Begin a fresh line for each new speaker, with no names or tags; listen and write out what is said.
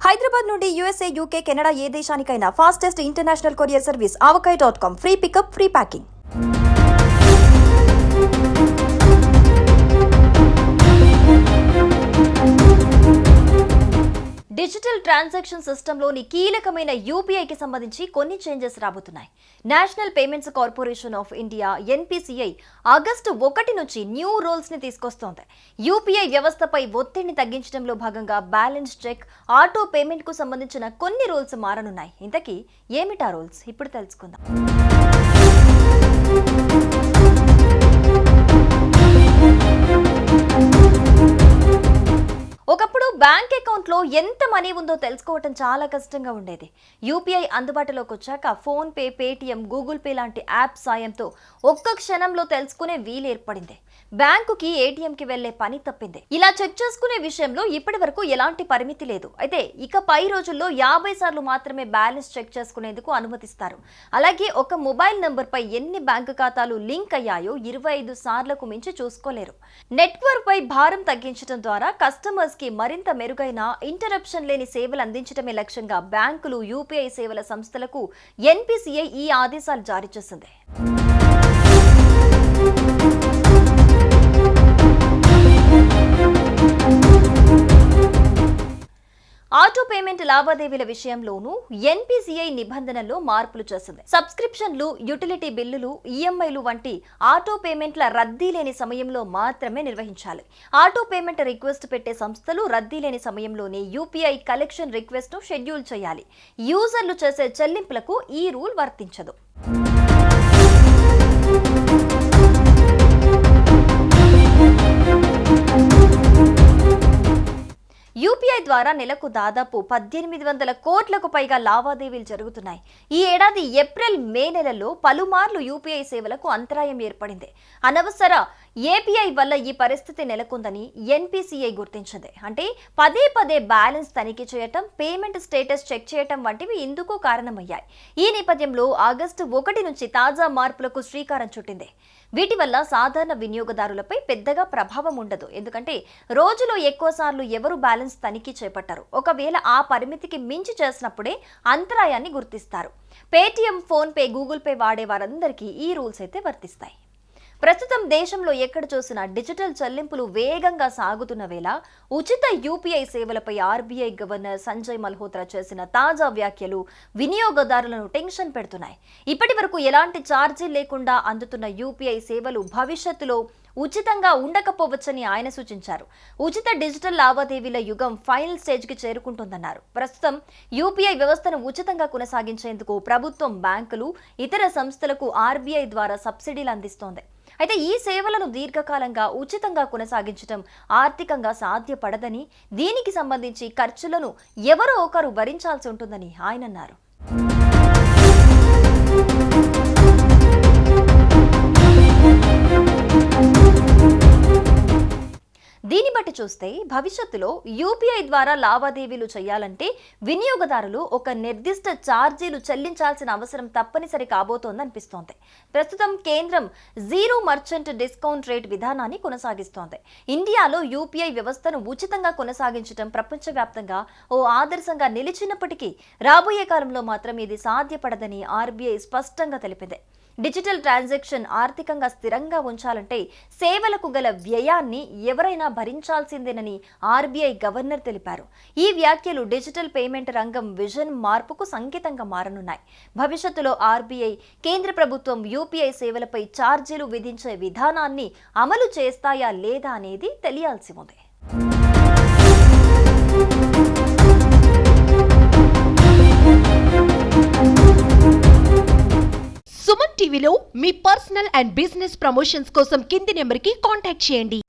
హైదరాబాద్ నుండి USA, UK, Canada ఏ దేశానికైనా fastest international courier service avocai.com. Free pickup, free packing. Digital transaction సిస్టంలోని కీలకమైన యూపీఐకి సంబంధించి కొన్ని చేంజెస్ రాబోతున్నాయి. National payments corporation of India NPCI August 1 నుంచి న్యూ రూల్స్ ని తీసుకొస్తోంది. యూపీఐ వ్యవస్థపై ఒత్తిడిని తగ్గించడంలో భాగంగా బ్యాలెన్స్ చెక్, ఆటో పేమెంట్ కు సంబంధించిన కొన్ని రూల్స్ మారనున్నాయి. ఇంతకీ ఏమిటా రూల్స్ ఇప్పుడు తెలుసుకుందాం. ఒకప్పుడు బ్యాంక్ అకౌంట్లో ఎంత మనీ ఉందో తెలుసుకోవటం చాలా కష్టంగా ఉండేది. యూపీఐ అందుబాటులోకి వచ్చాక phone pay, Paytm, Google pay లాంటి యాప్ సాయంతో ఒక్క క్షణంలో తెలుసుకునే వీలు ఏర్పడింది. బ్యాంకుకి, ఏటీఎంకి వెళ్లే పని తప్పింది. ఇలా చెక్ చేసుకునే విషయంలో ఇప్పటి వరకు ఎలాంటి పరిమితి లేదు. అయితే ఇక పై రోజుల్లో 50 సార్లు మాత్రమే బ్యాలెన్స్ చెక్ చేసుకునేందుకు అనుమతిస్తారు. అలాగే ఒక మొబైల్ నంబర్ పై ఎన్ని బ్యాంకు ఖాతాలు లింక్ అయ్యాయో 25 సార్లకు మించి చూసుకోలేరు. నెట్వర్క్ పై భారం తగ్గించడం ద్వారా కస్టమర్స్ కి మరింత మెరుగైన, ఇంటరప్షన్ లేని సేవలు అందించడమే లక్ష్యంగా బ్యాంకులు, యూపీఐ సేవల సంస్థలకు ఎన్పీసీఐ ఈ ఆదేశాలు జారీ చేసింది. ఆటో పేమెంట్ లావాదేవీల విషయంలోనూ ఎన్పీసీఐ నిబంధనల్లో మార్పులు చేసింది. సబ్స్క్రిప్షన్లు, యుటిలిటీ బిల్లులు, ఈఎంఐలు వంటి ఆటో పేమెంట్ల రద్దీ లేని సమయంలో మాత్రమే నిర్వహించాలి. ఆటో పేమెంట్ రిక్వెస్ట్ పెట్టే సంస్థలు రద్దీ లేని సమయంలోనే యూపీఐ కలెక్షన్ రిక్వెస్ట్ ను షెడ్యూల్ చేయాలి. యూజర్లు చేసే చెల్లింపులకు ఈ రూల్ వర్తించదు. యూపీఐ ద్వారా నెలకు దాదాపు 1800 కోట్లకు పైగా లావాదేవీలు జరుగుతున్నాయి. ఈ ఏడాది ఏప్రిల్, మే నెలల్లో పలుమార్లు యూపీఐ సేవలకు అంతరాయం ఏర్పడింది. అనవసర ఏపీఐ వల్ల ఈ పరిస్థితి నెలకొందని ఎన్పీసీఐ గుర్తించింది. అంటే పదే పదే బ్యాలెన్స్ తనిఖీ చేయటం, పేమెంట్ స్టేటస్ చెక్ చేయటం వంటివి ఇందుకు కారణమయ్యాయి. ఈ నేపథ్యంలో ఆగస్టు 1 నుంచి తాజా మార్పులకు శ్రీకారం చుట్టింది. వీటి వల్ల సాధారణ వినియోగదారులపై పెద్దగా ప్రభావం ఉండదు. ఎందుకంటే రోజులో ఎక్కువ సార్లు ఎవరు బ్యాలెన్స్ తనిఖీ చేపట్టారు. ఒకవేళ ఆ పరిమితికి మించి చేసినప్పుడే అంతరాయాన్ని గుర్తిస్తారు. Paytm, phone pay, Google pay వాడే వారందరికీ ఈ రూల్స్ అయితే వర్తిస్తాయి. ప్రస్తుతం దేశంలో ఎక్కడ చూసినా డిజిటల్ చెల్లింపులు వేగంగా సాగుతున్న వేళ ఉచిత యూపీఐ సేవలపై ఆర్బీఐ గవర్నర్ సంజయ్ మల్హోత్రా చేసిన తాజా వ్యాఖ్యలు వినియోగదారులను టెన్షన్ పెడుతున్నాయి. ఇప్పటి వరకు ఎలాంటి ఛార్జీ లేకుండా అందుతున్న యూపీఐ సేవలు భవిష్యత్తులో ఉచితంగా ఉండకపోవచ్చని ఆయన సూచించారు. ఉచిత డిజిటల్ లావాదేవీల యుగం ఫైనల్ స్టేజ్కి చేరుకుంటుందన్నారు. ప్రస్తుతం యూపీఐ వ్యవస్థను ఉచితంగా కొనసాగించేందుకు ప్రభుత్వం, బ్యాంకులు, ఇతర సంస్థలకు ఆర్బీఐ ద్వారా సబ్సిడీలు అందిస్తోంది. అయితే ఈ సేవలను దీర్ఘకాలంగా ఉచితంగా కొనసాగించడం ఆర్థికంగా సాధ్యపడదని, దీనికి సంబంధించి ఖర్చులను ఎవరో ఒకరు భరించాల్సి ఉంటుందని ఆయన అన్నారు. దీన్ని బట్టి చూస్తే భవిష్యత్తులో యూపీఐ ద్వారా లావాదేవీలు చేయాలంటే వినియోగదారులు ఒక నిర్దిష్ట ఛార్జీలు చెల్లించాల్సిన అవసరం తప్పనిసరి కాబోతోందనిపిస్తోంది. ప్రస్తుతం కేంద్రం జీరో మర్చెంట్ డిస్కౌంట్ రేట్ విధానాన్ని కొనసాగిస్తోంది. ఇండియాలో యూపీఐ వ్యవస్థను ఉచితంగా కొనసాగించడం ప్రపంచవ్యాప్తంగా ఓ ఆదర్శంగా నిలిచినప్పటికీ రాబోయే కాలంలో మాత్రం ఇది సాధ్యపడదని ఆర్బీఐ స్పష్టంగా తెలిపింది. డిజిటల్ ట్రాన్సాక్షన్ ఆర్థికంగా స్థిరంగా ఉంచాలంటే సేవలకు గల వ్యయాన్ని ఎవరైనా భరించాల్సిందేనని ఆర్బీఐ గవర్నర్ తెలిపారు. ఈ వ్యాఖ్యలు డిజిటల్ పేమెంట్ రంగం విజన్ మార్పుకు సంకేతంగా మారనున్నాయి. భవిష్యత్తులో ఆర్బీఐ, కేంద్ర ప్రభుత్వం యూపీఐ సేవలపై ఛార్జీలు విధించే విధానాన్ని అమలు చేస్తాయా లేదా అనేది తెలియాల్సి ఉంది.
సుమన్ టీవీలో మీ పర్సనల్ అండ్ బిజినెస్ ప్రమోషన్స్ కోసం కింది నెంబర్కి కాంటాక్ట్ చేయండి.